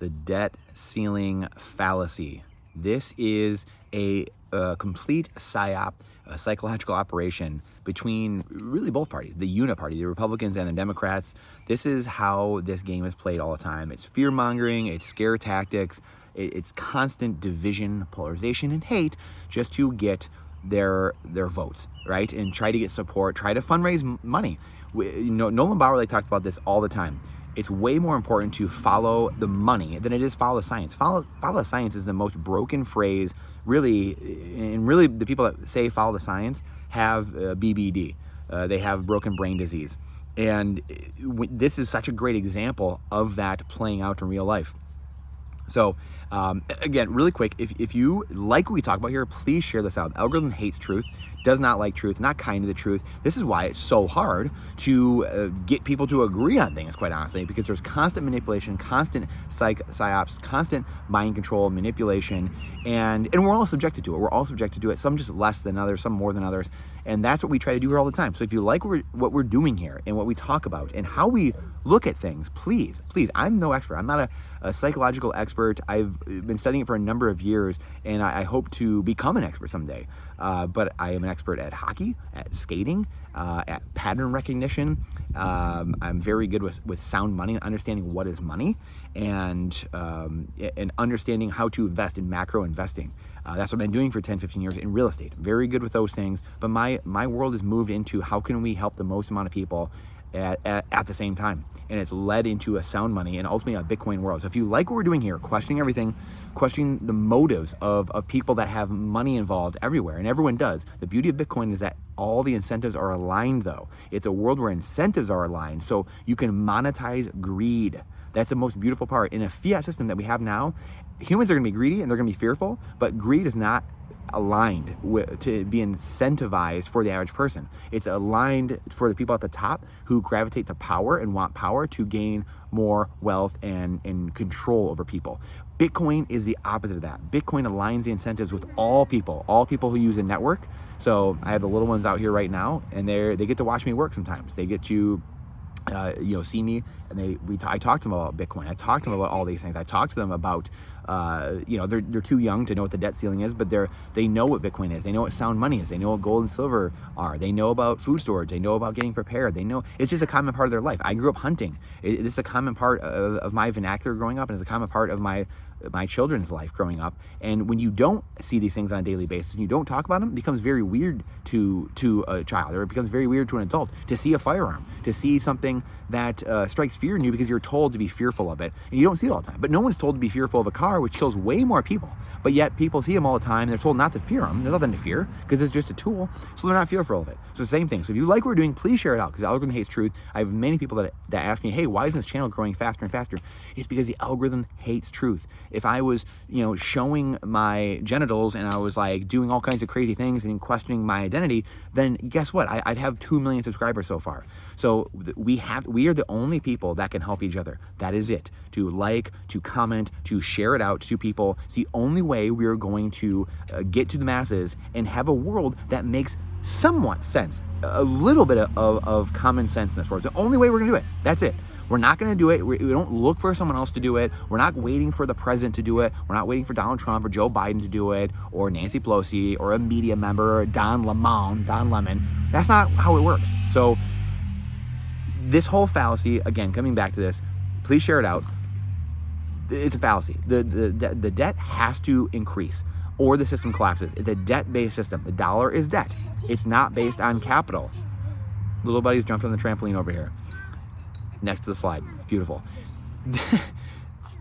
the debt ceiling fallacy. This is a complete psyop, a psychological operation between really both parties, the uniparty, the Republicans and the Democrats. This is how this game is played all the time. It's fear-mongering, it's scare tactics, it's constant division, polarization, and hate just to get their votes, right? And try to get support, try to fundraise money. Nolan Bauerle talked about this all the time. It's way more important to follow the money than it is follow the science. Follow the science is the most broken phrase, really, and really the people that say follow the science have BBD. They have broken brain disease. And this is such a great example of that playing out in real life. So again, really quick, if you like what we talk about here, please share this out. The algorithm hates truth, does not like truth, not kind to the truth. This is why it's so hard to get people to agree on things, quite honestly, because there's constant manipulation, constant psyops, constant mind control, manipulation, and we're all subjected to it. We're all subjected to it, some just less than others, some more than others, and that's what we try to do here all the time. So if you like what we're doing here and what we talk about and how we look at things, please, I'm no expert. I'm not a psychological expert. I've been studying it for a number of years, and I hope to become an expert someday. But I am an expert at hockey, at skating, at pattern recognition. I'm very good with sound money, understanding what is money, and understanding how to invest in macro investing. That's what I've been doing for 10, 15 years in real estate. Very good with those things. But my world has moved into how can we help the most amount of people at the same time. And it's led into a sound money and ultimately a Bitcoin world. So if you like what we're doing here, questioning everything, questioning the motives of people that have money involved everywhere, and everyone does. The beauty of Bitcoin is that all the incentives are aligned, though. It's a world where incentives are aligned, so you can monetize greed. That's the most beautiful part. In a fiat system that we have now, humans are going to be greedy and they're going to be fearful, but greed is not aligned to be incentivized for the average person. It's aligned for the people at the top who gravitate to power and want power to gain more wealth and control over people. Bitcoin is the opposite of that. Bitcoin aligns the incentives with all people who use a network. So I have the little ones out here right now, and they get to watch me work sometimes. They get to see me, and I talk to them about Bitcoin. I talk to them about all these things. I talk to them about, they're too young to know what the debt ceiling is, but they know what Bitcoin is. They know what sound money is. They know what gold and silver are. They know about food storage. They know about getting prepared. They know it's just a common part of their life. I grew up hunting. This is a common part of my vernacular growing up, and it's a common part of my children's life growing up. And when you don't see these things on a daily basis and you don't talk about them, it becomes very weird to a child, or it becomes very weird to an adult to see a firearm, to see something that strikes fear in you because you're told to be fearful of it, and you don't see it all the time. But no one's told to be fearful of a car, which kills way more people, but yet people see them all the time and they're told not to fear them. There's nothing to fear because it's just a tool, so they're not fearful of it. So the same thing. So if you like what we're doing, please share it out, because the algorithm hates truth. I have many people that ask me, hey, why is this channel growing faster and faster? It's because the algorithm hates truth. If I was showing my genitals and I was like doing all kinds of crazy things and questioning my identity, then guess what? I'd have 2 million subscribers so far. So we are the only people that can help each other. That is it. To like, to comment, to share it out to people. It's the only way we are going to get to the masses and have a world that makes somewhat sense. A little bit of common sense in this world. It's the only way we're going to do it. That's it. We're not going to do it. We don't look for someone else to do it. We're not waiting for the president to do it. We're not waiting for Donald Trump or Joe Biden to do it, or Nancy Pelosi, or a media member, or Don Lemon. That's not how it works. So this whole fallacy, again, coming back to this, please share it out. It's a fallacy. The debt has to increase or the system collapses. It's a debt-based system. The dollar is debt. It's not based on capital. Little buddy's jumped on the trampoline over here next to the slide. It's beautiful.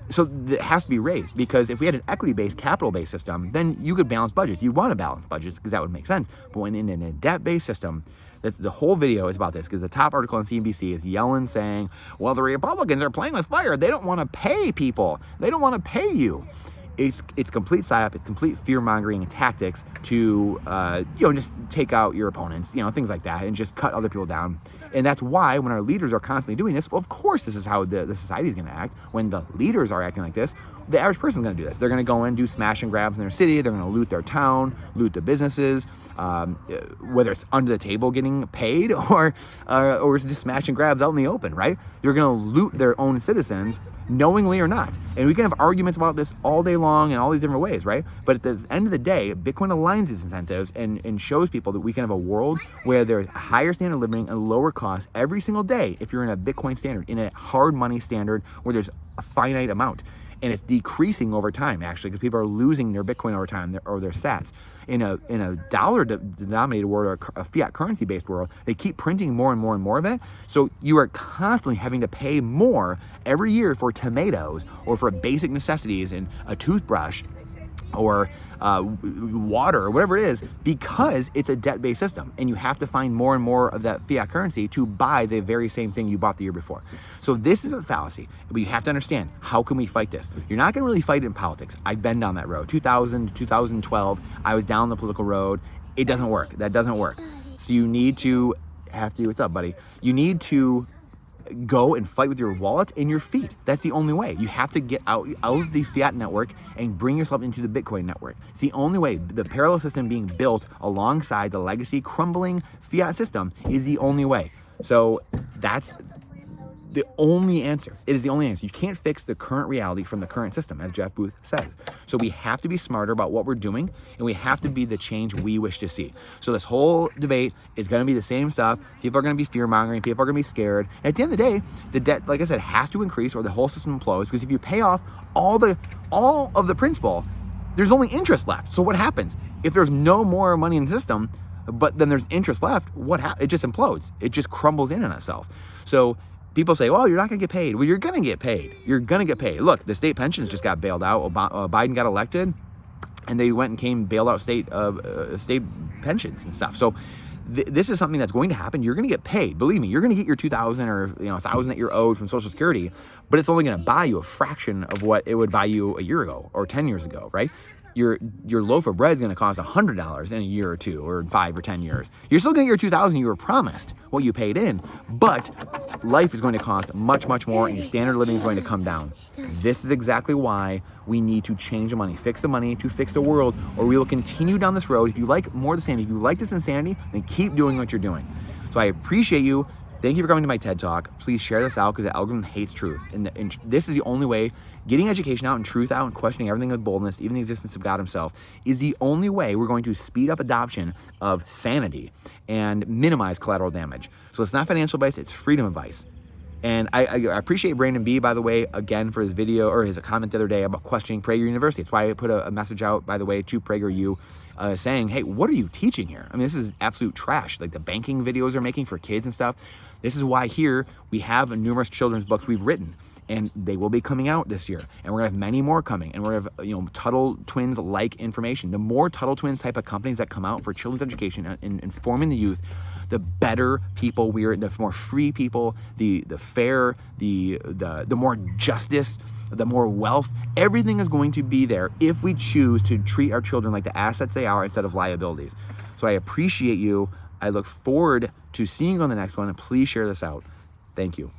So it has to be raised, because if we had an equity-based, capital-based system, then you could balance budgets. You want to balance budgets because that would make sense. But when in a debt-based system, the whole video is about this, because the top article on CNBC is Yellen saying, well, the Republicans are playing with fire. They don't want to pay people. They don't want to pay you. it's complete psyop, it's complete fear-mongering tactics to, just take out your opponents, things like that, and just cut other people down. And that's why when our leaders are constantly doing this, well, of course, this is how the society is going to act. When the leaders are acting like this, the average person is going to do this. They're going to go in, do smash and grabs in their city. They're going to loot their town, loot the businesses, whether it's under the table getting paid or it's just smash and grabs out in the open, right? They're going to loot their own citizens, knowingly or not. And we can have arguments about this all day long in all these different ways, right? But at the end of the day, Bitcoin aligns these incentives and shows people that we can have a world where there's a higher standard of living and lower cost every single day if you're in a Bitcoin standard, in a hard money standard where there's a finite amount. And it's decreasing over time, actually, because people are losing their Bitcoin over time or their sats. In a dollar denominated world or a fiat currency based world, they keep printing more and more and more of it. So you are constantly having to pay more every year for tomatoes or for basic necessities and a toothbrush or water or whatever it is, because it's a debt-based system and you have to find more and more of that fiat currency to buy the very same thing you bought the year before. So this is a fallacy, but you have to understand, how can we fight this? You're not going to really fight it in politics. I've been down that road. 2000 to 2012, I was down the political road. It doesn't work. That doesn't work. So you need to what's up, buddy? You need to go and fight with your wallet and your feet. That's the only way. You have to get out of the fiat network and bring yourself into the Bitcoin network. It's the only way. The parallel system being built alongside the legacy crumbling fiat system is the only way. So that's the only answer. It is the only answer. You can't fix the current reality from the current system, as Jeff Booth says. So we have to be smarter about what we're doing, and we have to be the change we wish to see. So this whole debate is going to be the same stuff. People are going to be fear-mongering. People are going to be scared. And at the end of the day, the debt, like I said, has to increase or the whole system implodes, because if you pay off all of the principal, there's only interest left. So what happens? If there's no more money in the system, but then there's interest left, it just implodes. It just crumbles in on itself. So people say, well, you're not going to get paid. Well, you're going to get paid. You're going to get paid. Look, the state pensions just got bailed out. Biden got elected, and they went and bailed out state pensions and stuff. So this is something that's going to happen. You're going to get paid. Believe me, you're going to get your $2,000 or $1,000 that you're owed from Social Security, but it's only going to buy you a fraction of what it would buy you a year ago or 10 years ago, right? Your loaf of bread is going to cost $100 in a year or two, or 5 or 10 years. You're still going to get your $2,000 you were promised, what you paid in, but life is going to cost much, much more, and your standard of living is going to come down. This is exactly why we need to change the money, fix the money to fix the world, or we will continue down this road. If you like more of the same, if you like this insanity, then keep doing what you're doing. So I appreciate you. Thank you for coming to my TED Talk. Please share this out, because the algorithm hates truth. And this is the only way. Getting education out and truth out and questioning everything with boldness, even the existence of God himself, is the only way we're going to speed up adoption of sanity and minimize collateral damage. So it's not financial advice, it's freedom advice. And I appreciate Brandon B, by the way, again, for his video or his comment the other day about questioning Prager University. That's why I put a message out, by the way, to PragerU, saying, hey, what are you teaching here? I mean, this is absolute trash. Like the banking videos they're making for kids and stuff. This is why here we have numerous children's books we've written, and they will be coming out this year. And we're gonna have many more coming, and we're gonna have Tuttle Twins like information. The more Tuttle Twins type of companies that come out for children's education and informing the youth, the better people we're, the more free people, the fair, the more justice, the more wealth. Everything is going to be there if we choose to treat our children like the assets they are instead of liabilities. So I appreciate you. I look forward to seeing you on the next one, and please share this out. Thank you.